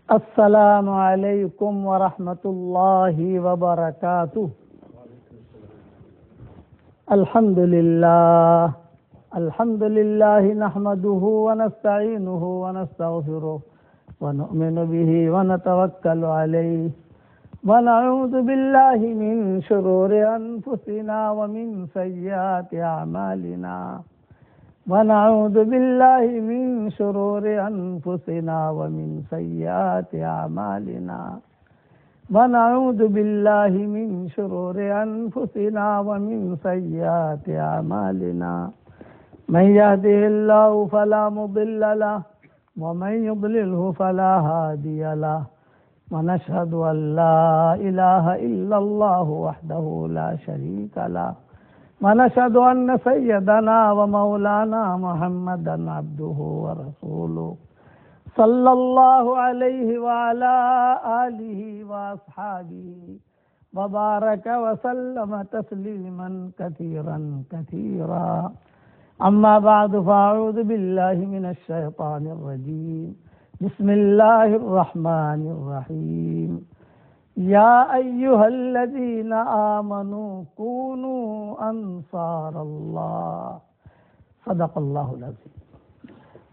السلام علیکم ورحمۃ اللہ وبرکاتہ۔ الحمد للہ نحمده ونستعینه ونستغفره ونؤمن به ونتوکل علیہ ونعوذ باللہ من شرور انفسنا ومن سیئات اعمالنا ونعوذ باللہ من شرور انفسنا ومن سیئات اعمالنا ونعوذ باللہ من شرور انفسنا ومن سیئات اعمالنا من يهده الله فلا مضل له ومن يضلله فلا هادي له ونشهد أن لا إله إلا الله وحده لا شريك له ونشهد أن سيدنا ومولانا محمدا عبده ورسوله صلى الله عليه وعلى آله وأصحابه وبارك وسلم تسليما كثيرا كثيرا. أما بعد فأعوذ بالله من الشيطان الرجيم. بسم الله الرحمن الرحيم. يا أيها الذين آمنوا كونوا أنصار الله. صدق الله العظيم.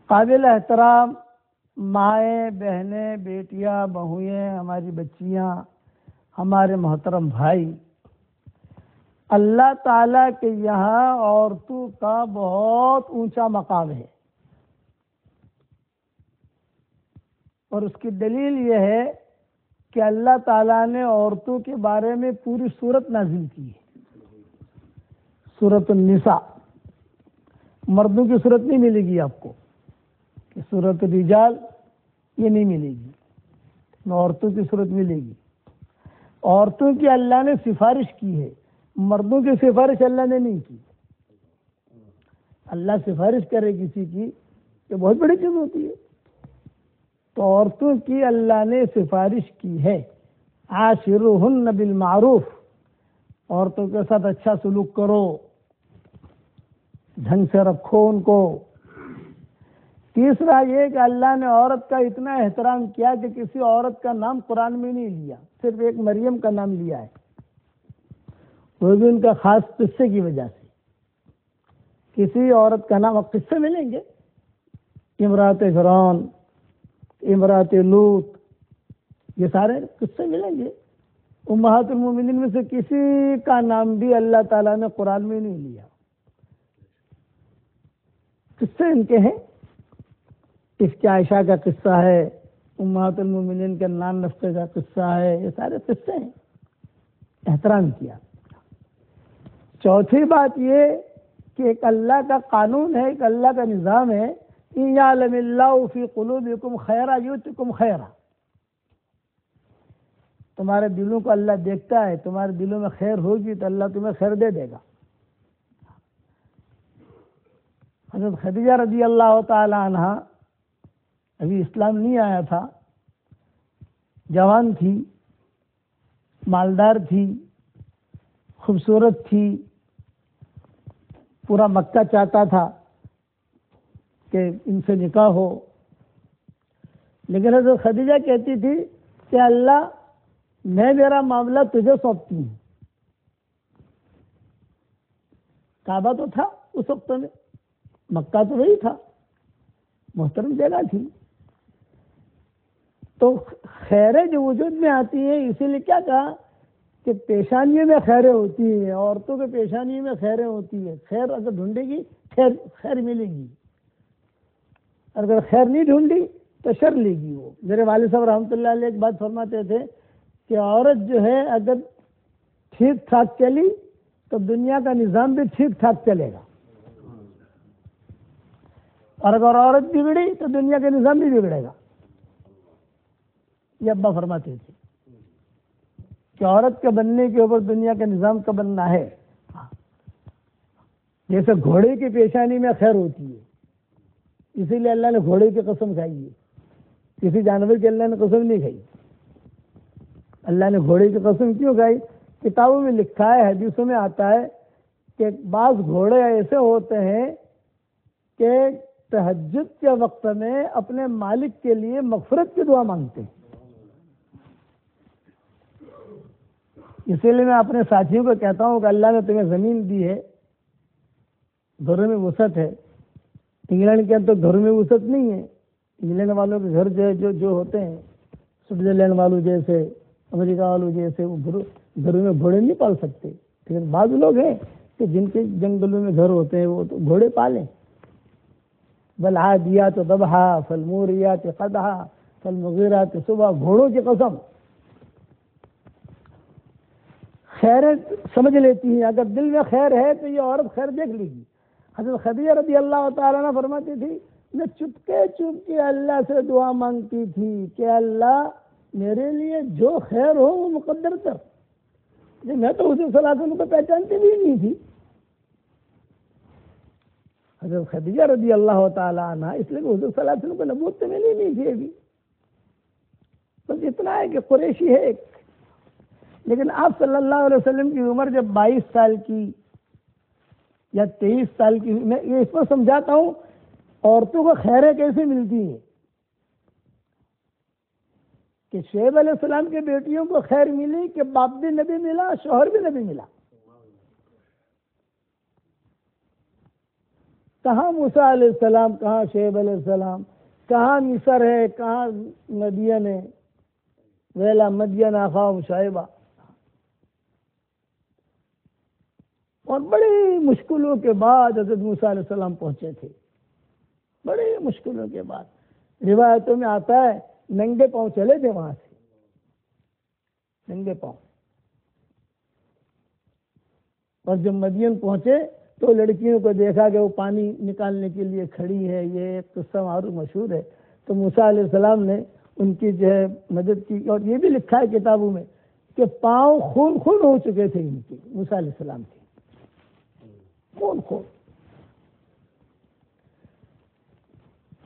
قابل احترام مائیں، بہنیں، بیٹیاں، بہوئیں، ہماری بچیاں، ہمارے محترم بھائی، اللہ تعالیٰ کے یہاں عورتوں کا بہت اونچا مقام ہے، اور اس کی دلیل یہ ہے کہ اللہ تعالیٰ نے عورتوں کے بارے میں پوری سورت نازل کی ہے، سورۃ النساء. مردوں کی صورت نہیں ملے گی آپ کو کہ سورۃ الرجال، یہ نہیں ملے گی، عورتوں کی صورت ملے گی. عورتوں کی اللہ نے سفارش کی ہے، مردوں کی سفارش اللہ نے نہیں کی. اللہ سفارش کرے کسی کی یہ بہت بڑی چیز ہوتی ہے، تو عورتوں کی اللہ نے سفارش کی ہے. عاشرہن بالمعروف، عورتوں کے ساتھ اچھا سلوک کرو، ڈھنگ سے رکھو ان کو. تیسرا یہ کہ اللہ نے عورت کا اتنا احترام کیا کہ کسی عورت کا نام قرآن میں نہیں لیا، صرف ایک مریم کا نام لیا ہے، وہ بھی ان کا خاص قصے کی وجہ سے. کسی عورت کا نام اب قصے ملیں گے، امرات فرعون، امرات لوط، یہ سارے قصے ملیں گے. امہات المومنین میں سے کسی کا نام بھی اللہ تعالیٰ نے قرآن میں نہیں لیا. قصے ان کے ہیں، اس کے عائشہ کا قصہ ہے، امہات المومنین کے نان نفقے کا قصہ ہے، یہ سارے قصے ہیں. احترام کیا. چوتھی بات یہ کہ ایک اللہ کا قانون ہے، ایک اللہ کا نظام ہے. إِن يَعْلَمِ اللَّهُ فِي قُلُوبِكُمْ خَيْرًا يُؤْتِكُمْ خَيْرًا. تمہارے دلوں کو اللہ دیکھتا ہے، تمہارے دلوں میں خیر ہوگی تو اللہ تمہیں خیر دے دے گا. حضرت خدیجہ رضی اللہ تعالی عنہ ابھی اسلام نہیں آیا تھا، جوان تھی، مالدار تھی، خوبصورت تھی، پورا مکہ چاہتا تھا کہ ان سے نکاح ہو. لیکن حضرت خدیجہ کہتی تھی کہ اللہ، میں میرا معاملہ تجھے سونپتی ہوں. کعبہ تو تھا اس وقت میں، مکہ تو وہی تھا، محترم جگہ تھی. تو خیریں جو وجود میں آتی ہیں، اسی لیے کیا کہا کہ پیشانیوں میں خیریں ہوتی ہیں، عورتوں کے پیشانیوں میں خیریں ہوتی ہیں. خیر اگر ڈھونڈے گی خیر ملے گی، اگر خیر نہیں ڈھونڈی تو شر لے گی. وہ میرے والد صاحب رحمۃ اللہ علیہ ایک بات فرماتے تھے کہ عورت جو ہے اگر ٹھیک ٹھاک چلی تو دنیا کا نظام بھی ٹھیک ٹھاک چلے گا، اور اگر عورت بگڑی تو دنیا کا نظام بھی بگڑے گا. یہ ابا فرماتے تھے کہ عورت کے بننے کے اوپر دنیا کا نظام کا بننا ہے. جیسے گھوڑے کی پیشانی میں خیر ہوتی ہے، اسی لیے اللہ نے گھوڑے کی قسم کھائی ہے، کسی جانور کی اللہ نے قسم نہیں کھائی. اللہ نے گھوڑے کی قسم کیوں کھائی؟ کتابوں میں لکھا ہے، حدیثوں میں آتا ہے کہ بعض گھوڑے ایسے ہوتے ہیں کہ تہجد کے وقت میں اپنے مالک کے لیے مغفرت کی دعا مانگتے ہیں. اسی لیے میں اپنے ساتھیوں کو کہتا ہوں کہ اللہ نے تمہیں زمین دی ہے، گھروں میں وسعت ہے. انگلینڈ کے اندر گھروں میں وسعت نہیں ہے. انگلینڈ والوں کے گھر جو ہوتے ہیں، سوئٹزرلینڈ والوں جیسے، امریکہ والوں جیسے، وہ گھروں میں گھوڑے نہیں پال سکتے. لیکن بعض لوگ ہیں کہ جن کے جنگلوں میں گھر ہوتے ہیں وہ تو گھوڑے پالیں. والعادیات ضبحا فالموریات قدحا فالمغیرات صبح. گھوڑوں کی قسم خیر سمجھ لیتی ہیں. اگر دل میں خیر ہے تو یہ عورت خیر دیکھ لے گی. حضرت خدیجہ رضی اللہ تعالیٰ عنہ فرماتی تھی میں چپ کے اللہ سے دعا مانگتی تھی کہ اللہ میرے لیے جو خیر ہو وہ مقدر کر. میں تو حضور صلی اللہ علیہ وسلم کو پہچانتی بھی نہیں تھی. حضرت خدیجہ رضی اللہ تعالیٰ عنہ، اس لیے کہ حضور صلی اللہ علیہ وسلم کو نبوت تو ملی نہیں تھی ابھی. بس اتنا ہے کہ قریشی ہے ایک. لیکن آپ صلی اللہ علیہ وسلم کی عمر جب 22 سال کی یا 23 سال کی، میں یہ اس پر سمجھاتا ہوں عورتوں کو خیریں کیسے ملتی ہیں. کہ شعیب علیہ السلام کے بیٹیوں کو خیر ملی کہ باپ بھی نبی ملا، شوہر بھی نبی ملا. کہاں موسیٰ علیہ السلام، کہاں شعیب علیہ السلام، کہاں مصر ہے، کہاں مدین ہے. ویلا مدین اخاہم شعیبا. اور بڑی مشکلوں کے بعد حضرت موسیٰ علیہ السلام پہنچے تھے. بڑی مشکلوں کے بعد. روایتوں میں آتا ہے ننگے پاؤں چلے تھے وہاں سے، ننگے پاؤں. اور جب مدین پہنچے تو لڑکیوں کو دیکھا کہ وہ پانی نکالنے کے لیے کھڑی ہے. یہ ایک قصہ معروف مشہور ہے. تو موسیٰ علیہ السلام نے ان کی جو ہے مدد کی. اور یہ بھی لکھا ہے کتابوں میں کہ پاؤں خون خون ہو چکے تھے ان کے، موسیٰ علیہ السلام کے خون خون.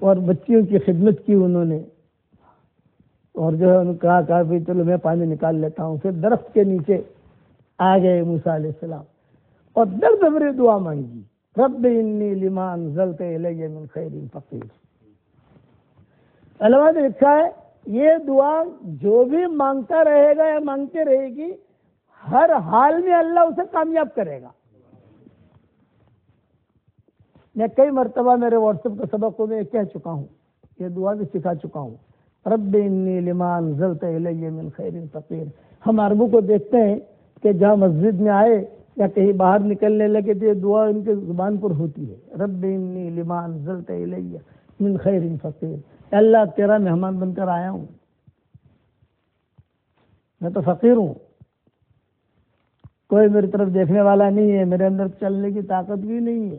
اور بچیوں کی خدمت کی انہوں نے. اور جو ہے انہوں نے کہا بھی چلو میں پانی نکال لیتا ہوں. پھر درخت کے نیچے آ گئے موسیٰ علیہ السلام اور درد بھری دعا مانگی. رب انی لما انزلت الی من خیر فقیر. علماء نے لکھا ہے یہ دعا جو بھی مانگتا رہے گا یا مانگتے رہے گی، ہر حال میں اللہ اسے کامیاب کرے گا. میں کئی مرتبہ میرے واٹس ایپ کے سبقوں میں کہہ چکا ہوں، یہ دعا بھی سکھا چکا ہوں. رب انی لما انزلت الی من خیر فقیر. ہم عربوں کو دیکھتے ہیں کہ جہاں مسجد میں آئے یا کہیں باہر نکلنے لگے تو یہ دعا ان کے زبان پر ہوتی ہے. رب انی لما انزلت الی من خیر فقیر. اللہ تیرا مہمان بن کر آیا ہوں، میں تو فقیر ہوں، کوئی میری طرف دیکھنے والا نہیں ہے، میرے اندر چلنے کی طاقت بھی نہیں ہے.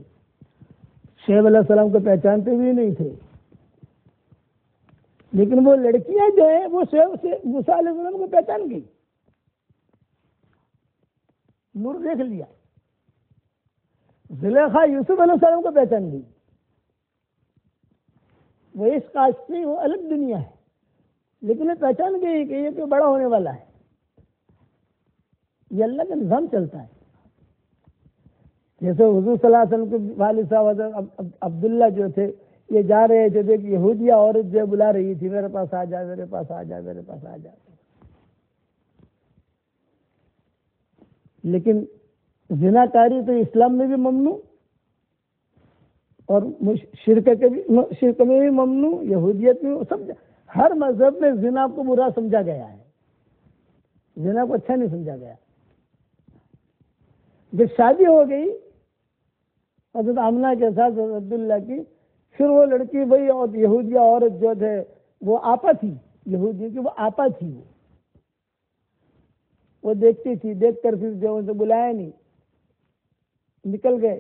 شعیب علیہ السلام کو پہچانتے بھی نہیں تھے. لیکن وہ لڑکیاں جو ہیں وہ موسیٰ علیہ السلام کو پہچان گئی، نور دیکھ لیا. زلیخا یوسف علیہ السلام کو پہچان گئی. وہ اس کاشت نہیں، وہ الگ دنیا ہے، لیکن یہ پہچان گئی کہ یہ تو بڑا ہونے والا ہے. یہ اللہ کا نظام چلتا ہے. جیسے حضور صلی اللہ علیہ وسلم کے والد صاحب حضرت عبداللہ جو تھے، یہ جا رہے تھے، ایک یہودیہ عورت جو بلا رہی تھی میرے پاس آ جا، میرے پاس آ جا، میرے پاس آ جا. لیکن زنا کاری تو اسلام میں بھی ممنوع اور شرک میں بھی ممنوع، یہودیت میں، سب ہر مذہب میں زنا کو برا سمجھا گیا ہے، زنا کو اچھا نہیں سمجھا گیا. جب شادی ہو گئی حضرت آمنہ کے ساتھ حضرت عبداللہ کی، پھر وہ لڑکی وہی اور یہودیہ عورت جو تھے وہ آپا تھی، یہودی کی وہ آپا تھی. وہ دیکھتی تھی، دیکھ کر پھر جو اسے بلایا نہیں، نکل گئے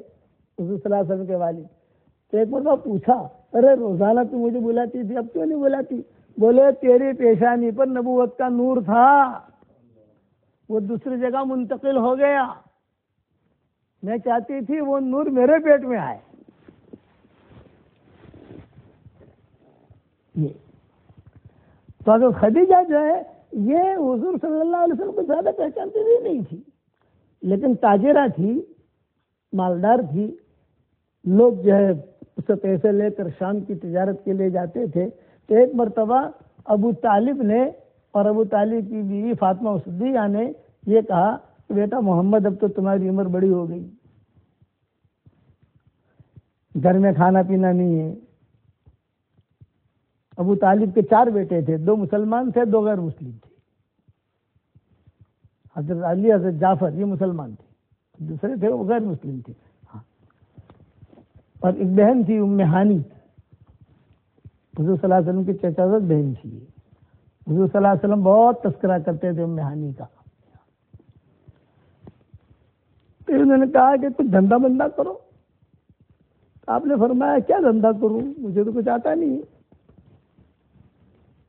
حضور صلی اللہ علیہ وسلم کے والد. تو ایک مرتبہ پوچھا ارے روزانہ تو مجھے بلاتی تھی، اب کیوں نہیں بلاتی؟ بولے تیری پیشانی پر نبوت کا نور تھا، وہ دوسری جگہ منتقل ہو گیا، میں چاہتی تھی وہ نور میرے پیٹ میں آئے. یہ تو حضرت خدیجہ جو ہے یہ حضور صلی اللہ علیہ وسلم کو زیادہ پہچانتی بھی نہیں تھی، لیکن تاجرہ تھی، مالدار تھی. لوگ جو ہے اس سے پیسے لے کر شام کی تجارت کے لیے جاتے تھے. تو ایک مرتبہ ابو طالب نے اور ابو طالب کی بیوی فاطمہ صدیقہ نے یہ کہا کہ بیٹا محمد اب تو تمہاری عمر بڑی ہو گئی، گھر میں کھانا پینا نہیں ہے۔ ابو طالب کے 4 بیٹے تھے، 2 مسلمان تھے، 2 غیر مسلم تھے۔ حضرت علی، حضرت جعفر یہ مسلمان تھے، دوسرے تھے وہ غیر مسلم تھے۔ ہاں، اور ایک بہن تھی ام ہانی، حضور صلی اللہ علیہ وسلم کی چچا بہن تھی۔ حضور صلی اللہ علیہ وسلم بہت تذکرہ کرتے تھے ام ہانی کا۔ پھر انہوں نے کہا کہ کچھ دھندا بندہ کرو۔ آپ نے فرمایا کیا دھندا کروں، مجھے تو کچھ آتا نہیں ہے۔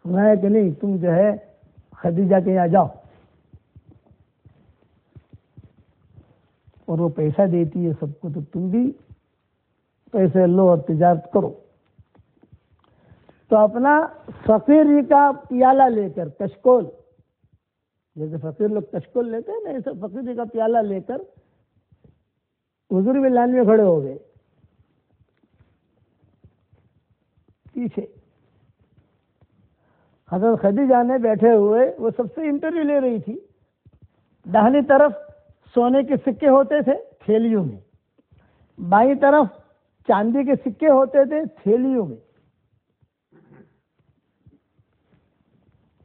فرمایا کہ نہیں، تم جو ہے خدیجہ کے یہاں جاؤ، اور وہ پیسہ دیتی ہے سب کو، تو تم بھی پیسے لو اور تجارت کرو۔ تو اپنا فقیری کا پیالہ لے کر، کشکول، جیسے فقیر لوگ کشکول لیتے ہیں نا، ایسے فقیری کا پیالہ لے کر حضور بھی لائن میں کھڑے ہو گئے پیچھے۔ حضرت خدیجہ نے بیٹھے ہوئے، وہ سب سے انٹرویو لے رہی تھی۔ داہنی طرف سونے کے سکے ہوتے تھے تھیلیوں میں، بائیں طرف چاندی کے سکے ہوتے تھے تھیلیوں میں۔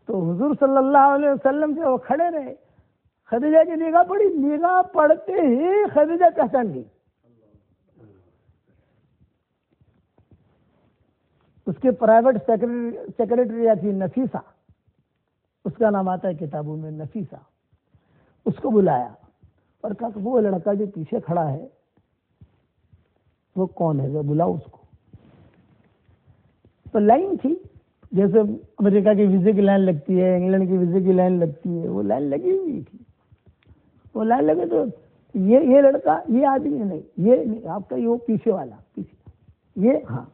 تو حضور صلی اللہ علیہ وسلم سے وہ کھڑے رہے، خدیجہ کی نگاہ پڑی، نگاہ پڑتے ہی خدیجہ پہچان گئی۔ اس کے پرائیویٹ سیکرٹری تھی نفیسہ، اس کا نام آتا ہے کتابوں میں نفیسہ۔ اس کو بلایا اور کہا کہ وہ لڑکا جو پیچھے کھڑا ہے وہ کون ہے، بلاؤ اس کو۔ تو لائن تھی، جیسے امریکہ کی ویزے کی لائن لگتی ہے، انگلینڈ کی ویزے کی لائن لگتی ہے، وہ لائن لگی ہوئی تھی۔ وہ لائن لگے تو یہ لڑکا، یہ آدمی نہیں، یہ نہیں آپ کا، یہ وہ پیچھے والا، پیچھے یہ، ہاں۔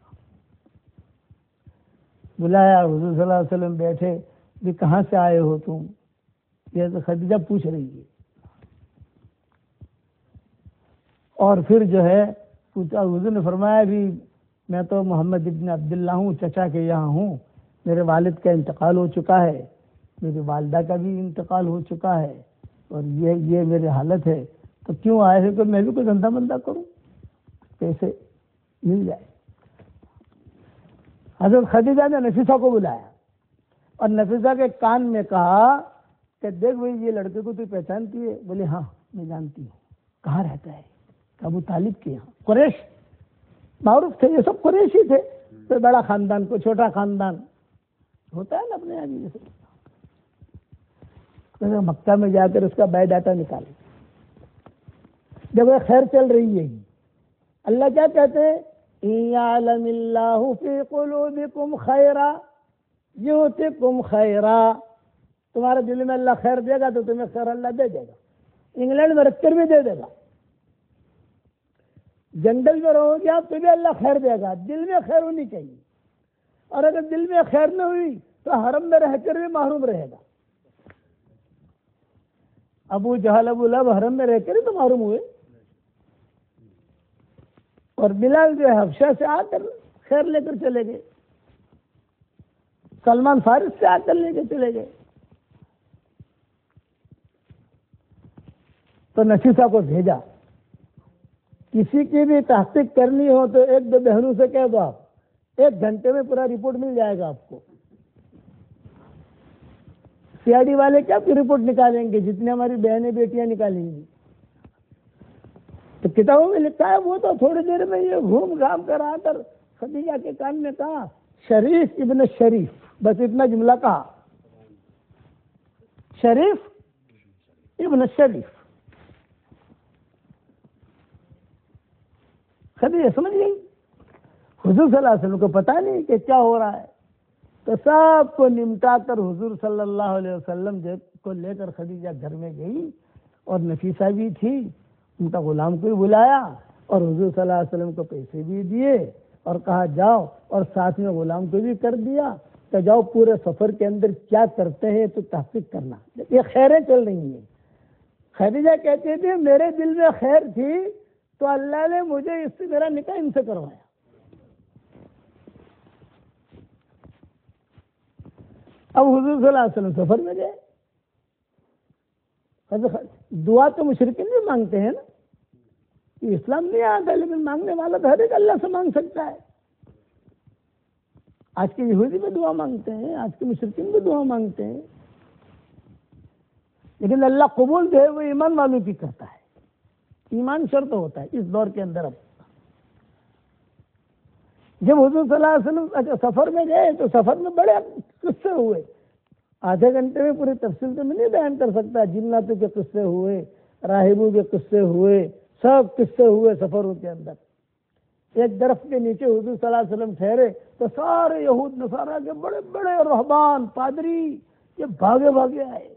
بلایا، حضور صلی اللہ علیہ وسلم بیٹھے، کہ کہاں سے آئے ہو تم؟ یہ تو خدیجہ پوچھ رہی ہے۔ اور پھر جو ہے پوچھا، حضور نے فرمایا بھی میں تو محمد ابن عبداللہ ہوں، چچا کے یہاں ہوں، میرے والد کا انتقال ہو چکا ہے، میری والدہ کا بھی انتقال ہو چکا ہے، اور یہ میری حالت ہے، تو کیوں آئے ہیں کہ میں بھی کوئی دھندا بندہ کروں، پیسے مل جائے۔ حضرت خدیجہ نے نفیسہ کو بلایا اور نفیسہ کے کان میں کہا کہ دیکھ بھائی، یہ لڑکے کو تو پہچانتی ہے؟ بولے ہاں میں جانتی ہوں۔ کہاں رہتا ہے؟ ابو طالب کے یہاں۔ قریش معروف تھے، یہ سب قریشی تھے، کوئی بڑا خاندان کوئی چھوٹا خاندان ہوتا ہے نا اپنے یہاں جیسے۔ مکہ میں جا کر اس کا بایو ڈاٹا نکالے، جب وہ خیر چل رہی ہے۔ اللہ کیا کہتے ہیں؟ یعلم اللہ فی قلوبکم خیرا یؤتکم خیرا، تمہارے دل میں اللہ خیر دے گا تو تمہیں خیر اللہ دے دے گا، انگلینڈ میں رکھ کر بھی دے دے گا۔ جنگل میں رہو گے آپ تو بھی اللہ خیر دے گا، دل میں خیر ہونی چاہیے، اور اگر دل میں خیر نہ ہوئی تو حرم میں رہ کر بھی محروم رہے گا۔ ابو جہل ابو لہب حرم میں رہ کر ہی تو محروم ہوئے، اور بلال جو ہے حبشہ سے آ کر خیر لے کر چلے گئے، سلمان فارس سے آ کر لے کے چلے گئے۔ تو نفیسہ کو بھیجا، کسی کی بھی تحقیق کرنی ہو تو 1-2 بہنوں سے کہہ دو، آپ 1 گھنٹے میں پورا رپورٹ مل جائے گا آپ کو۔ سی آئی ڈی والے کیا آپ کی رپورٹ نکالیں گے جتنی ہماری بہنیں بیٹیاں نکالیں گی؟ تو کتابوں میں لکھا ہے وہ تو تھوڑی دیر میں یہ گھوم گھام کر آ کر خدیجہ کے کان میں کہا شریف ابن شریف، بس اتنا جملہ کہا، شریف ابن شریف۔ خدیجہ سمجھ گئی، حضور صلی اللہ علیہ وسلم کو پتا نہیں کہ کیا ہو رہا ہے، تو سب کو نمٹا کر حضور صلی اللہ علیہ وسلم کو لے کر خدیجہ گھر میں گئی، اور نفیسہ بھی تھی، ان کا غلام کو بھی بلایا، اور حضور صلی اللہ علیہ وسلم کو پیسے بھی دیے، اور کہا جاؤ، اور ساتھ میں غلام کو بھی کر دیا کہ جاؤ پورے سفر کے اندر کیا کرتے ہیں تو تحقیق کرنا، یہ خیریں چل رہی ہیں۔ خدیجہ کہتی تھی میرے دل میں خیر تھی تو اللہ نے مجھے اس سے میرا نکاح ان سے کروایا۔ اب حضور صلی اللہ علیہ وسلم سفر میں گئے، دعا تو مشرکین بھی مانگتے ہیں نا، اسلام نہیں آتا، لیکن مانگنے والا تو ہر ایک اللہ سے مانگ سکتا ہے۔ آج کے یہودی بھی دعا مانگتے ہیں، آج کے مشرکین بھی دعا مانگتے ہیں، لیکن اللہ قبول جو ہے وہ ایمان والوں کی کرتا ہے۔ ایمان شرط ہوتا ہے اس دور کے اندر۔ اب جب حضور صلی اللہ علیہ وسلم سفر میں گئے تو سفر میں بڑے قصے ہوئے، آدھے گھنٹے میں پوری تفصیل تو میں نہیں بیان کر سکتا۔ جناتوں کے قصے ہوئے، راہبوں کے قصے ہوئے، سب قصے ہوئے سفروں کے اندر۔ ایک درخت کے نیچے حضور صلی اللہ علیہ وسلم ٹھہرے تو سارے یہود نصارہ کے بڑے بڑے رہبان پادری یہ بھاگے بھاگے آئے،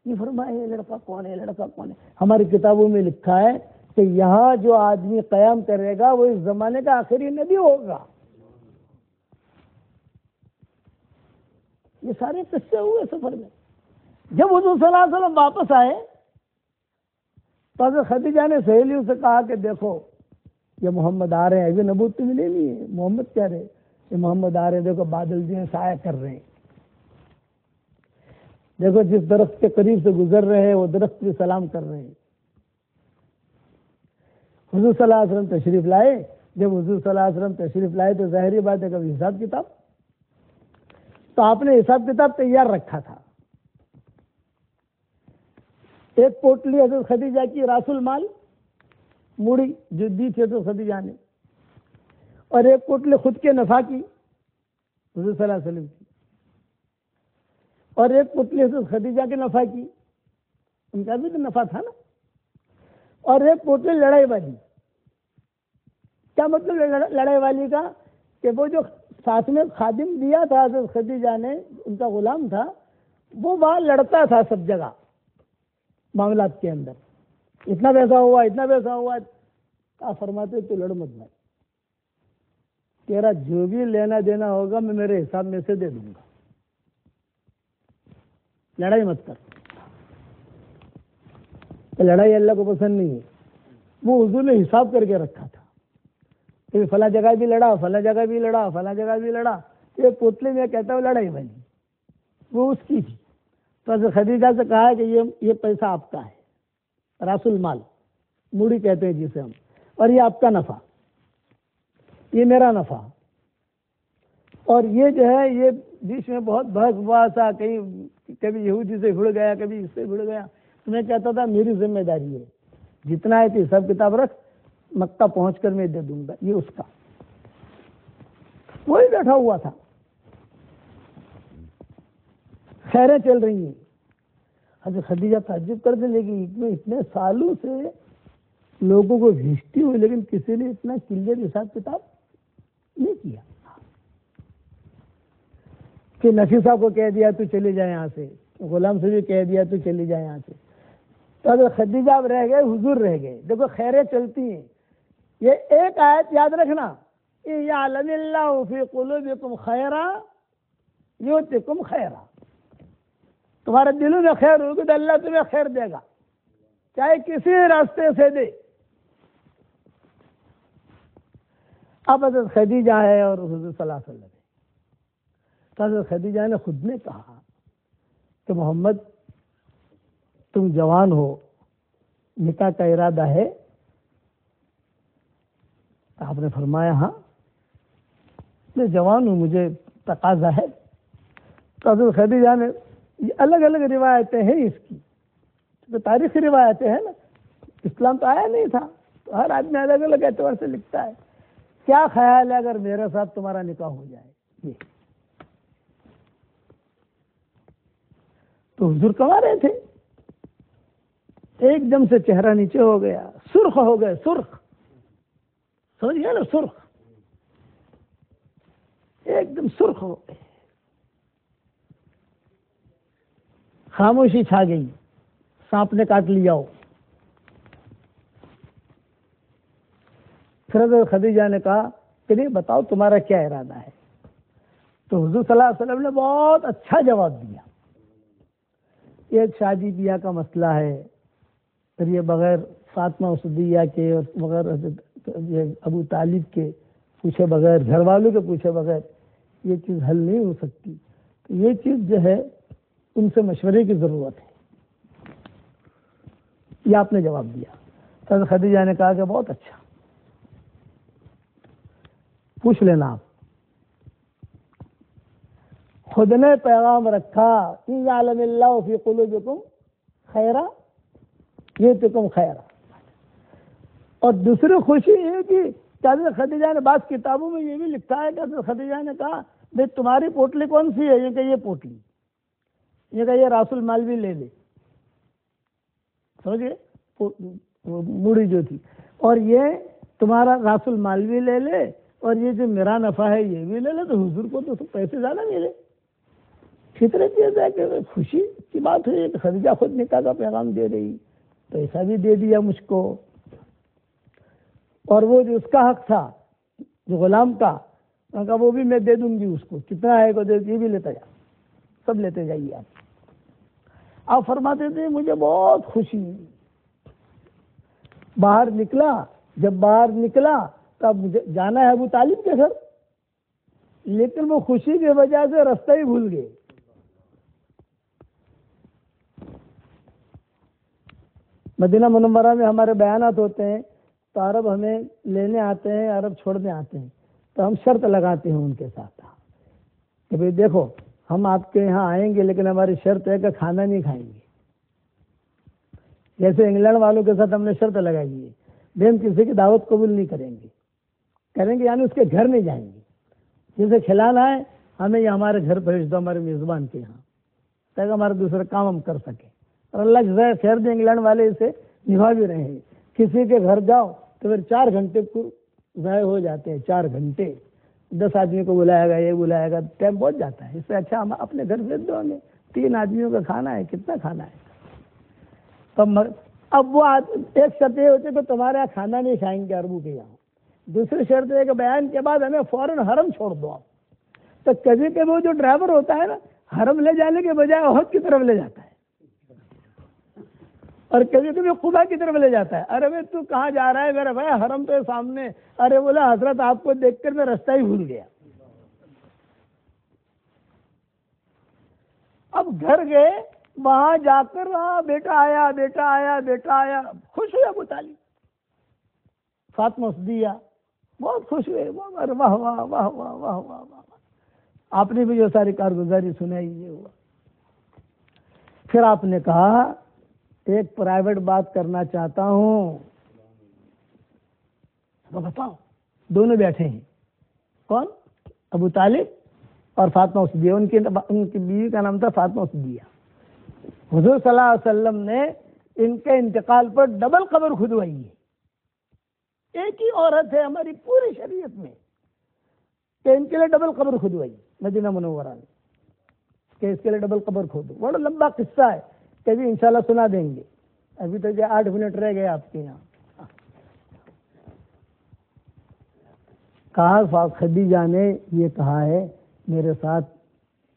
یہ فرمائے یہ لڑکا کون ہے، لڑکا کون ہے؟ ہماری کتابوں میں لکھا ہے کہ یہاں جو آدمی قیام کرے گا وہ اس زمانے کا آخری نبی ہوگا۔ یہ سارے قصے ہوئے سفر میں۔ جب حضور صلی اللہ علیہ وسلم واپس آئے تو حضرت خدیجہ نے سہیلیوں سے کہا کہ دیکھو یہ محمد آ رہے ہیں، ابھی نبوت تو ملے نہیں ہے، محمد کہہ رہے یہ محمد آ رہے ہیں، دیکھو بادل جو ہیں سایہ کر رہے ہیں، دیکھو جس درخت کے قریب سے گزر رہے ہیں وہ درخت بھی سلام کر رہے ہیں۔ حضور صلی اللہ علیہ وسلم تشریف لائے۔ جب حضور صلی اللہ علیہ وسلم تشریف لائے تو ظاہری بات ہے کبھی حساب کتاب، تو آپ نے حساب کتاب تیار رکھا تھا۔ ایک پوٹلی حضرت خدیجہ کی راس المال موڑی جو دی تھی حضرت خدیجہ نے، اور ایک پوٹلی خود کے نفع کی حضور صلی اللہ علیہ وسلم کی، اور ایک پوٹلی حضرت خدیجہ کے نفع کی، ان کا بھی تو نفع تھا نا، اور ایک پوٹلی لڑائی والی۔ کیا مطلب لڑائی والی کا؟ کہ وہ جو ساتھ میں خادم دیا تھا حضرت خدیجہ نے، ان کا غلام تھا، وہ وہاں لڑتا تھا سب جگہ معاملات کے اندر، اتنا پیسہ ہوا اتنا پیسہ ہوا، کیا فرماتے تو لڑ مت بھائی، تیرا جو بھی لینا دینا ہوگا میں میرے حساب میں سے دے دوں گا، لڑائی مت کر۔ لڑائی اللہ کو پسند نہیں ہے، وہ حضور نے حساب کر کے رکھا تھا کہ فلاں جگہ بھی لڑا، فلاں جگہ بھی لڑا، فلاں جگہ بھی لڑا۔ یہ پوتلے میں کہتا ہوں لڑائی والی وہ اس کی تھی، تو حضرت خدیجہ سے کہا کہ یہ پیسہ آپ کا ہے، راس المال موڑی کہتے ہیں جسے ہم، اور یہ آپ کا نفع، یہ میرا نفع، اور یہ جو ہے یہ بیچ میں بہت بحث ہوا تھا، کبھی یہودی سے بھڑ گیا، کبھی اس سے بھڑ گیا، تو میں کہتا تھا میری ذمہ داری ہے، جتنا ہے تو حساب کتاب رکھ، مکہ پہنچ کر میں دے دوں گا، یہ اس کا۔ وہی بیٹھا ہوا تھا، خیریں چل رہی ہیں۔ حضرت خدیجہ تعجب کر دیں، لیکن اتنے سالوں سے لوگوں کو بھیجتی ہوئی لیکن کسی نے اتنا کلیئر حساب کتاب نہیں کیا کہ نفیسہ کو کہہ دیا تو چلے جائے یہاں سے، غلام سے بھی کہہ دیا تو چلی جائے یہاں سے۔ تو حضرت خدیجہ رہ گئے، حضور رہ گئے۔ دیکھو خیریں چلتی ہیں۔ یہ ایک آیت یاد رکھنا، یعلم اللہ فی قلوبکم خیرا یؤتکم خیرا، تمہارے دلوں میں خیر ہوگی تو اللہ تمہیں خیر دے گا، چاہے کسی راستے سے دے۔ اب حضرت خدیجہ ہے اور حضور صلی اللہ علیہ وسلم، تو حضرت خدیجہ نے خود نے کہا کہ محمد تم جوان ہو، نکاح کا ارادہ ہے؟ آپ نے فرمایا ہاں میں جوان ہوں، مجھے تقاضا ہے۔ تو حضرت خدیجہ نے، الگ الگ روایتیں ہیں اس کی، تو تاریخی روایتیں ہیں نا، اسلام تو آیا نہیں تھا، تو ہر آدمی الگ الگ اعتبار سے لکھتا ہے۔ کیا خیال ہے اگر میرے ساتھ تمہارا نکاح ہو جائے؟ یہ تو حضور کما رہے تھے، ایک دم سے چہرہ نیچے ہو گیا، سرخ ہو گئے، سرخ، سمجھ گئے نا، سرخ، ایک دم سرخ ہو گئے، خاموشی چھا گئی، سانپ نے کاٹ لیا ہو۔ پھر حضرت خدیجہ نے کہا کہ نہیں بتاؤ تمہارا کیا ارادہ ہے؟ تو حضور صلی اللہ علیہ وسلم نے بہت اچھا جواب دیا، یہ شادی بیاہ کا مسئلہ ہے، پھر یہ بغیر فاطمہ اسدیہ کے اور بغیر ابو طالب کے پوچھے بغیر، گھر والوں کے پوچھے بغیر یہ چیز حل نہیں ہو سکتی، تو یہ چیز جو ہے ان سے مشورے کی ضرورت ہے۔ یہ آپ نے جواب دیا۔ حضرت خدیجہ نے کہا کہ بہت اچھا، پوچھ لینا آپ۔ خود نے پیغام رکھا، ان یعلم اللہ فی قلوبکم خیرا یؤتکم خیرا۔ اور دوسری خوشی یہ کہ حضرت خدیجہ نے بعض کتابوں میں یہ بھی لکھا ہے کہ حضرت خدیجہ نے کہا بھائی تمہاری پوٹلی کون سی ہے؟ یہ کہ یہ پوٹلی، یہ کہ یہ راس المال بھی لے لے، سمجھے موڑی جو تھی، اور یہ تمہارا راس المال بھی لے لے، اور یہ جو میرا نفع ہے یہ بھی لے لے، تو حضور کو تو پیسے زیادہ ملے۔ فطرت یہ ہے کہ خوشی کی بات ہے کہ خدیجہ خود نکاح کا پیغام دے رہی، پیسہ بھی دے دیا مجھ کو، اور وہ جو اس کا حق تھا جو غلام کا، میں کہا وہ بھی میں دے دوں گی اس کو، کتنا ہے کو دے، یہ بھی لیتا جا، سب لیتے جائیے آپ فرماتے تھے مجھے بہت خوشی ہوئی۔ باہر نکلا، جب باہر نکلا تب مجھے جانا ہے ابو طالب کے گھر، لیکن وہ خوشی کی وجہ سے راستہ ہی بھول گئے۔ مدینہ منورہ میں ہمارے بیانات ہوتے ہیں تو عرب ہمیں لینے آتے ہیں، عرب چھوڑنے آتے ہیں، تو ہم شرط لگاتے ہیں ان کے ساتھ کہ بھئی دیکھو ہم آپ کے یہاں آئیں گے لیکن ہماری شرط ہے کہ کھانا نہیں کھائیں گے۔ جیسے انگلینڈ والوں کے ساتھ ہم نے شرط لگائی ہے بھئی ہم کسی کی دعوت قبول نہیں کریں گے یعنی اس کے گھر نہیں جائیں گے، جسے کھلانا ہے ہمیں یہ ہمارے گھر بھیج دو، ہمارے میزبان کے یہاں، تاکہ ہمارا دوسرا کام ہم کر سکیں۔ اور اللہ جزائے خیر دے، انگلینڈ والے اسے نبھا بھی رہے ہیں۔ کسی کے گھر جاؤ تو پھر 4 گھنٹے کو ضائع ہو جاتے ہیں، 4 گھنٹے، 10 آدمی کو بلائے گا، یہ بلائے گا، ٹائم پہنچ جاتا ہے۔ اس سے اچھا ہم اپنے گھر بھیج دو، ہمیں 3 آدمیوں کا کھانا ہے، کتنا کھانا ہے؟ اب وہ ایک شرط یہ ہوتی ہے کہ تمہارے یہاں کھانا نہیں کھائیں گے عربوں کے یہاں، دوسری شرط ہے کہ بیان کے بعد ہمیں فوراً حرم چھوڑ دو آپ۔ تو کبھی کبھی وہ جو ڈرائیور ہوتا ہے نا، حرم لے جانے کے بجائے احد کی طرف لے جاتا ہے، اور کبھی کبھی قبا کی طرف لے جاتا ہے۔ ارے بھائی تو کہاں جا رہا ہے میرے بھائی؟ حرم تو سامنے۔ ارے بولا حضرت آپ کو دیکھ کر میں راستہ ہی بھول گیا۔ اب گھر گئے، وہاں جا کر بیٹا آیا، بیٹا آیا، بیٹا آیا، خوش ہوئے ابو طالب، فاطمہ صدیہ بہت خوش ہوئے، واہ واہ واہ واہ واہ واہ واہ۔ آپ نے بھی جو ساری کارگزاری سنائی یہ ہوا۔ پھر آپ نے کہا ایک پرائیویٹ بات کرنا چاہتا ہوں، بتاؤ۔ دونوں بیٹھے ہیں، کون؟ ابو طالب اور فاطمہ صدیہ، ان کی بیوی کا نام تھا فاطمہ صدیہ۔ حضور صلی اللہ علیہ وسلم نے ان کے انتقال پر ڈبل قبر کھدوائی ہے۔ ایک ہی عورت ہے ہماری پوری شریعت میں کہ ان کے لیے ڈبل قبر کھدوائی مدینہ منورہ میں، کہ اس کے لیے ڈبل قبر کھودو۔ بڑا لمبا قصہ ہے، کبھی انشاءاللہ سنا دیں گے، ابھی تو 8 منٹ رہ گئے آپ کے یہاں۔ کہا خدیجہ نے یہ کہا ہے میرے ساتھ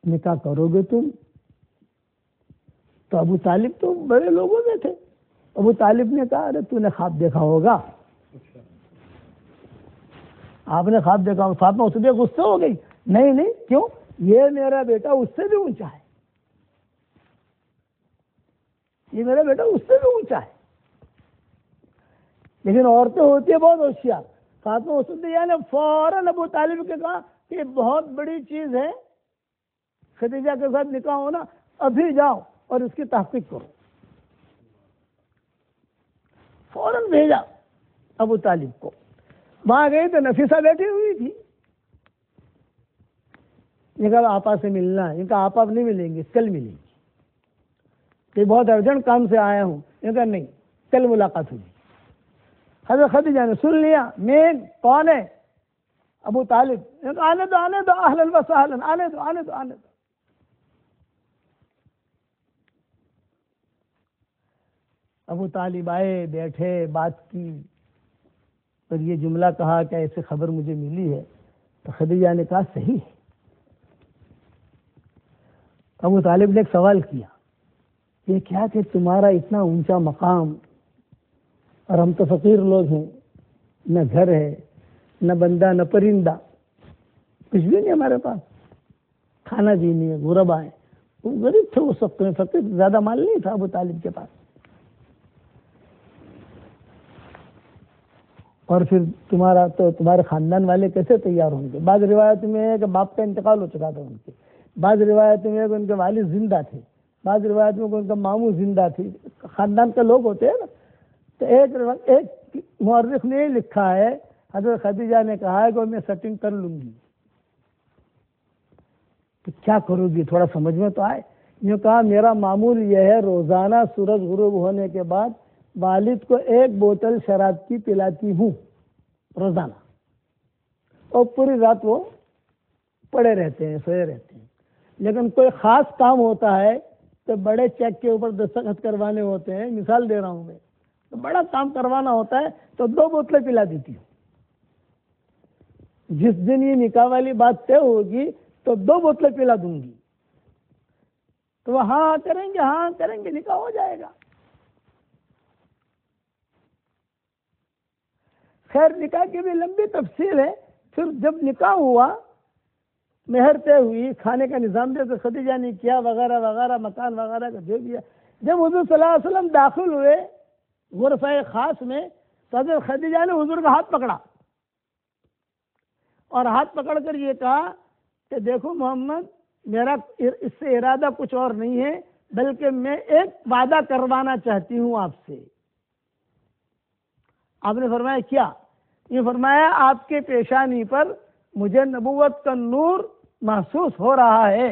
نکاح کرو گے تم؟ تو ابو طالب تو بڑے لوگوں میں تھے۔ ابو طالب نے کہا ارے تو نے خواب دیکھا ہوگا، آپ نے خواب دیکھا ہوگا۔ فاطمہ صدیہ غصہ ہو گئی، نہیں نہیں، کیوں؟ یہ میرا بیٹا اس سے بھی اونچا ہے، یہ میرا بیٹا اس سے بھی اونچا ہے۔ لیکن عورتیں ہوتی ہیں بہت ہوشیار۔ فاطمہ صدیہ نے فوراً ابو طالب کے کہا کہ یہ بہت بڑی چیز ہے خدیجہ کے ساتھ نکاح ہونا، ابھی جاؤ اور اس کی تحقیق کرو۔ فوراً بھیجا ابو طالب کو۔ وہاں گئی تو نفیسہ بیٹھی ہوئی تھی۔ یہ کہا آپا سے ملنا ہے، یہ کہا آپا اب نہیں ملیں گے، کل ملیں گے، کہ بہت ارجنٹ کام سے آیا ہوں۔ یہ کہا نہیں، کل ملاقات ہوگی۔ حضرت خدیجہ نے سن لیا، مین کون ہے؟ ابو طالب۔ یہ کہا آنے دو آنے دو، اہلاً و سہلاً، آنے دو آنے دو آنے دو۔ ابو طالب آئے، بیٹھے، بات کی، اور یہ جملہ کہا کہ ایسے خبر مجھے ملی ہے۔ تو خدیجہ نے کہا صحیح ہے۔ ابو طالب نے ایک سوال کیا، یہ کیا کہ تمہارا اتنا اونچا مقام اور ہم تو فقیر لوگ ہیں، نہ گھر ہے، نہ بندہ، نہ پرندہ، کچھ بھی نہیں ہمارے پاس، کھانا بھی نہیں ہے، غربا ہے۔ وہ غریب تھے اس وقت میں، فقیر، زیادہ مال نہیں تھا ابو طالب کے پاس۔ اور پھر تمہارے خاندان والے کیسے تیار ہوں گے؟ بعض روایت میں ہے کہ باپ کا انتقال ہو چکا تھا ان کے، بعض روایت میں ہے کہ ان کے والد زندہ تھے، بعض روایت میں ان کا ماموں زندہ تھی، خاندان کے لوگ ہوتے ہیں نا. تو ایک مورخ نے لکھا ہے حضرت خدیجہ نے کہا ہے کہ میں سیٹنگ کر لوں گی. تو کیا کرو گی تھوڑا سمجھ میں تو آئے. یوں کہا میرا معمول یہ ہے روزانہ سورج غروب ہونے کے بعد والد کو 1 بوتل شراب کی پلاتی ہوں روزانہ، اور پوری رات وہ پڑے رہتے ہیں، سوئے رہتے ہیں. لیکن کوئی خاص کام ہوتا ہے تو بڑے چیک کے اوپر دستخط کروانے ہوتے ہیں، مثال دے رہا ہوں میں، تو بڑا کام کروانا ہوتا ہے تو 2 بوتلیں پلا دیتی ہوں. جس دن یہ نکاح والی بات طے ہوگی تو 2 بوتلیں پلا دوں گی. تو وہ ہاں کریں گے نکاح ہو جائے گا. خیر نکاح کی بھی لمبی تفصیل ہے. پھر جب نکاح ہوا، مہر طے ہوئی، کھانے کا نظام دے تو خدیجہ نے کیا وغیرہ وغیرہ، مکان وغیرہ کا دے دیا. جب حضور صلی اللہ علیہ وسلم داخل ہوئے غرفہ خاص میں تو حضرت خدیجہ نے حضور کا ہاتھ پکڑا اور ہاتھ پکڑ کر یہ کہا کہ دیکھو محمد، میرا اس سے ارادہ کچھ اور نہیں ہے، بلکہ میں ایک وعدہ کروانا چاہتی ہوں آپ سے. آپ نے فرمایا کیا؟ یہ فرمایا آپ کے پیشانی پر مجھے نبوت کا نور محسوس ہو رہا ہے.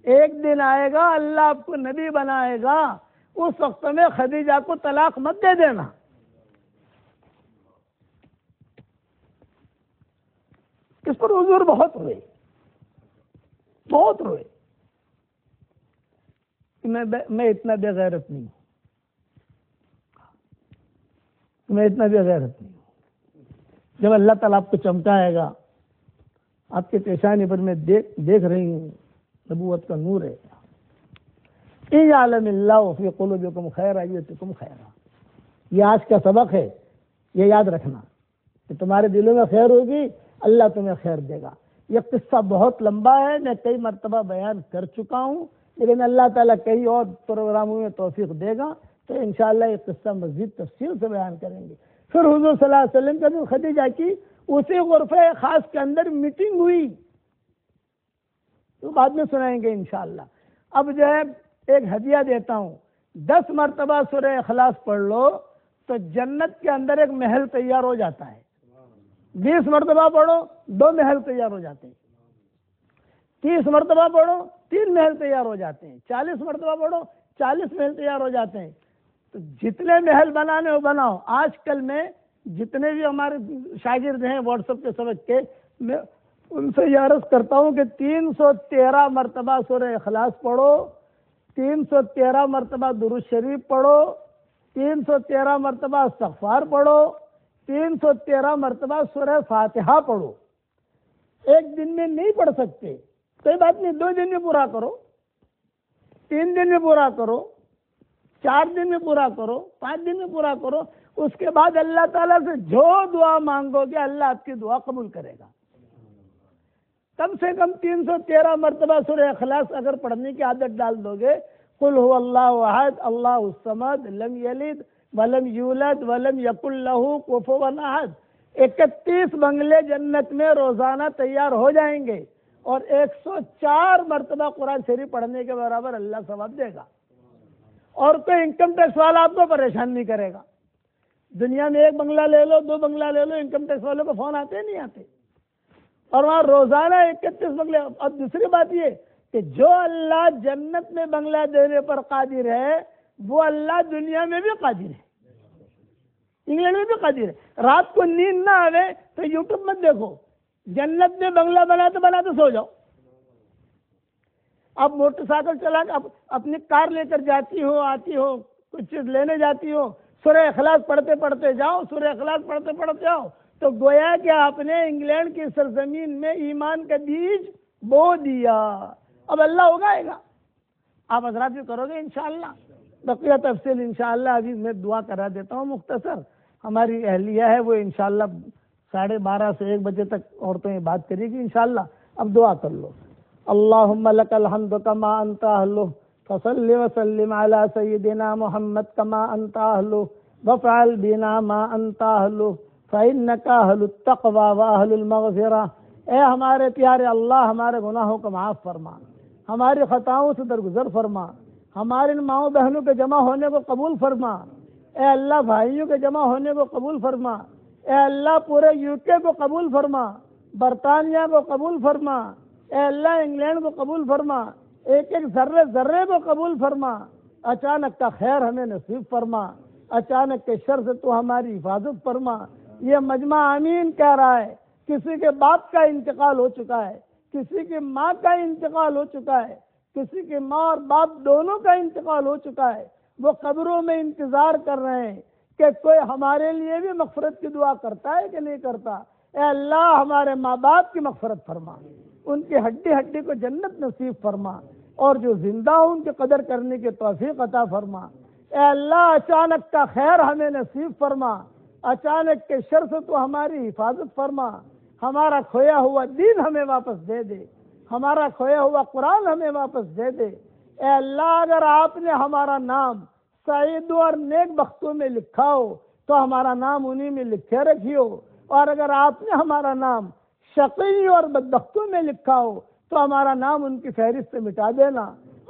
ایک دن آئے گا اللہ آپ کو نبی بنائے گا، اس وقت میں خدیجہ کو طلاق مت دے دینا. اس پر حضور بہت روئے. میں اتنا بے غیرت نہیں ہوں. جب اللہ تعالیٰ آپ کو چمکائے گا، آپ کے پیشانی پر میں دیکھ رہی ہوں نبوت کا نور ہے. ان یعلم اللہ فی قلوبکم خیرا یؤتکم خیرا. یہ آج کا سبق ہے، یہ یاد رکھنا کہ تمہارے دلوں میں خیر ہوگی، اللہ تمہیں خیر دے گا. یہ قصہ بہت لمبا ہے، میں کئی مرتبہ بیان کر چکا ہوں، لیکن اللہ تعالیٰ کئی اور پروگراموں میں توفیق دے گا تو انشاءاللہ یہ قصہ مزید تفصیل سے بیان کریں گے. پھر حضور صلی اللہ علیہ وسلم کا جو خدیجہ کی اسی غرفہ خاص کے اندر میٹنگ ہوئی، تو بعد میں سنائیں گے انشاءاللہ. اب جو ہے ایک ہدیہ دیتا ہوں، 10 مرتبہ سورہ اخلاص پڑھ لو تو جنت کے اندر ایک محل تیار ہو جاتا ہے. 20 مرتبہ پڑھو 2 محل تیار ہو جاتے ہیں. 30 مرتبہ پڑھو 3 محل تیار ہو جاتے ہیں. 40 مرتبہ پڑھو 40 محل تیار ہو جاتے ہیں. تو جتنے محل بنانے ہو بناؤ. آج کل میں جتنے بھی ہمارے شاگرد ہیں واٹس ایپ کے سبق کے، میں ان سے یہ عرض کرتا ہوں کہ 313 مرتبہ سورہ اخلاص پڑھو، 313 مرتبہ درود شریف پڑھو، 313 مرتبہ استغفار پڑھو، 313 مرتبہ سورہ فاتحہ پڑھو. ایک دن میں نہیں پڑھ سکتے کوئی بات نہیں، 2 دن میں پورا کرو، 3 دن میں پورا کرو، 4 دن میں پورا کرو، 5 دن میں پورا کرو. اس کے بعد اللہ تعالیٰ سے جو دعا مانگو گے اللہ آپ کی دعا قبول کرے گا. کم سے کم 313 مرتبہ سورہ اخلاص اگر پڑھنے کی عادت ڈال دو گے، قل هو اللہ احد اللہ الصمد لم یلد ولم یولد ولم یکن لہ کفوا احد، 31 بنگلے جنت میں روزانہ تیار ہو جائیں گے اور 104 مرتبہ قرآن شریف پڑھنے کے برابر اللہ ثواب دے گا. اور کوئی انکم ٹیکس والا آپ کو پریشان نہیں کرے گا. دنیا میں 1 بنگلہ لے لو 2 بنگلہ لے لو، انکم ٹیکس والوں کو فون آتے نہیں آتے، اور وہاں روزانہ 31 بنگلے. اور دوسری بات یہ کہ جو اللہ جنت میں بنگلہ دینے پر قادر ہے وہ اللہ دنیا میں بھی قادر ہے، انگلینڈ میں بھی قادر ہے. رات کو نیند نہ آئے تو یوٹیوب مت دیکھو، جنت میں بنگلہ بناتے سو جاؤ. اب موٹر سائیکل چلا کے اپنی کار لے کر جاتی ہو، آتی ہو، کچھ چیز لینے جاتی ہو، سورہ اخلاص پڑھتے پڑھتے جاؤ، سورہ اخلاص پڑھتے پڑھتے جاؤ، تو گویا کہ آپ نے انگلینڈ کی سرزمین میں ایمان کا بیج بو دیا. اب اللہ اگائے گا، آپ حضرات بھی کرو گے انشاءاللہ. بقیہ تفصیل انشاءاللہ ابھی میں دعا کرا دیتا ہوں مختصر. ہماری اہلیہ ہے وہ انشاءاللہ 12:30 سے 1 بجے تک عورتیں بات کرے گی انشاءاللہ. اب دعا کر لو. اللہم لک الحمد کما انت اہلہ فصل وسلم علی سیدنا محمد کما انت اہلہ وفعل بنا ما انت اہلہ فإنك أهل التقوى وأهل المغفرة، اے ہمارے پیارے اللہ ہمارے گناہوں کو معاف فرما، ہماری خطاؤں سے درگزر فرما، ہمارے ان ماؤں بہنوں کے جمع ہونے کو قبول فرما، اے اللہ بھائیوں کے جمع ہونے کو قبول فرما، اے اللہ پورے UK کو قبول فرما، برطانیہ کو قبول فرما، اے اللہ انگلینڈ کو قبول فرما، ایک ایک ذرے ذرے کو قبول فرما، اچانک کا خیر ہمیں نصیب فرما، اچانک کے شر سے تو ہماری حفاظت فرما۔ یہ مجمع آمین کہہ رہا ہے، کسی کے باپ کا انتقال ہو چکا ہے، کسی کی ماں کا انتقال ہو چکا ہے، کسی کی ماں اور باپ دونوں کا انتقال ہو چکا ہے، وہ قبروں میں انتظار کر رہے ہیں کہ کوئی ہمارے لیے بھی مغفرت کی دعا کرتا ہے کہ نہیں کرتا۔ اے اللہ ہمارے ماں باپ کی مغفرت فرما، ان کی ہڈی ہڈی کو جنت نصیب فرما، اور جو زندہ ہوں ان کی قدر کرنے کی توفیق عطا فرما۔ اے اللہ اچانک کا خیر ہمیں نصیب فرما، اچانک کے شر سے تو ہماری حفاظت فرما، ہمارا کھویا ہوا دین ہمیں واپس دے دے، ہمارا کھویا ہوا قرآن ہمیں واپس دے دے۔ اے اللہ اگر آپ نے ہمارا نام سعیدوں اور نیک بختوں میں لکھا ہو تو ہمارا نام انہی میں لکھے رکھیو، اور اگر آپ نے ہمارا نام شقی اور بدبختوں میں لکھا ہو تو ہمارا نام ان کی فہرست سے مٹا دینا،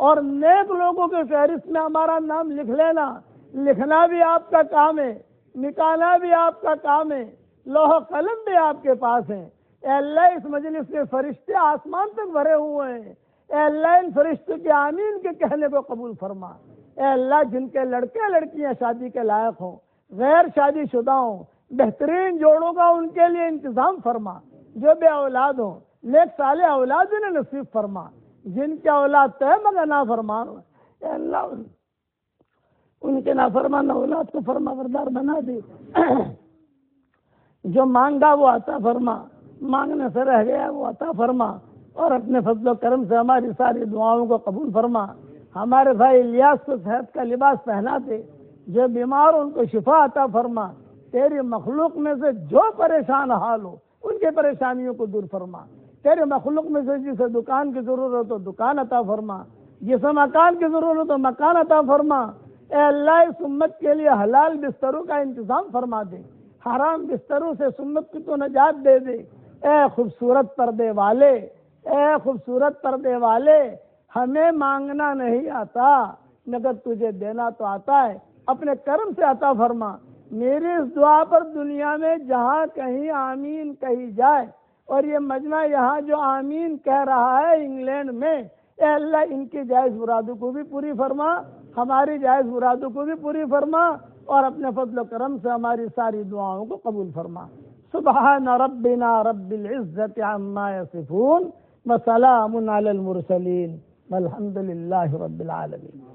اور نیک لوگوں کی فہرست میں ہمارا نام لکھ لینا۔ لکھنا بھی آپ کا کام ہے، نکالنا بھی آپ کا کام ہے، لوح و قلم بھی آپ کے پاس ہیں۔ اے اللہ اس مجلس کے فرشتے آسمان تک بھرے ہوئے ہیں، اے اللہ ان فرشتوں کے آمین کے کہنے کو قبول فرما۔ اے اللہ جن کے لڑکے لڑکیاں شادی کے لائق ہوں، غیر شادی شدہ ہوں، بہترین جوڑوں کا ان کے لیے انتظام فرما، جو بے اولاد ہوں نیک صالح اولاد انہیں نصیب فرما، جن کے اولاد تو ہے مگر نافرمان ہو، اے اللہ ان کے نافرمان اولاد کو فرما بردار بنا دے، جو مانگا وہ عطا فرما، مانگنے سے رہ گیا وہ عطا فرما، اور اپنے فضل و کرم سے ہماری ساری دعاؤں کو قبول فرما۔ ہمارے بھائی الیاس کو صحت کا لباس پہنا دے، جو بیمار ان کو شفا عطا فرما، تیری مخلوق میں سے جو پریشان حال ہو ان کے پریشانیوں کو دور فرما، تیرے مخلوق میں سے جسے دکان کی ضرورت ہو دکان عطا فرما، جسے مکان کی ضرورت ہو مکان عطا فرما۔ اے اللہ اس امت کے لیے حلال بستروں کا انتظام فرما دے، حرام بستروں سے اس امت کی تو نجات دے دے۔ اے خوبصورت پردے والے، اے خوبصورت پردے والے، ہمیں مانگنا نہیں آتا مگر تجھے دینا تو آتا ہے، اپنے کرم سے عطا فرما۔ میری اس دعا پر دنیا میں جہاں کہیں آمین کہی جائے، اور یہ مجمع یہاں جو آمین کہہ رہا ہے انگلینڈ میں، اے اللہ ان کی جائز مرادوں کو بھی پوری فرما، ہماری جائز مرادوں کو بھی پوری فرما، اور اپنے فضل و کرم سے ہماری ساری دعاؤں کو قبول فرما۔ سبحان ربنا رب العزت عما یصفون وسلام علی المرسلین والحمد للہ رب العالمین۔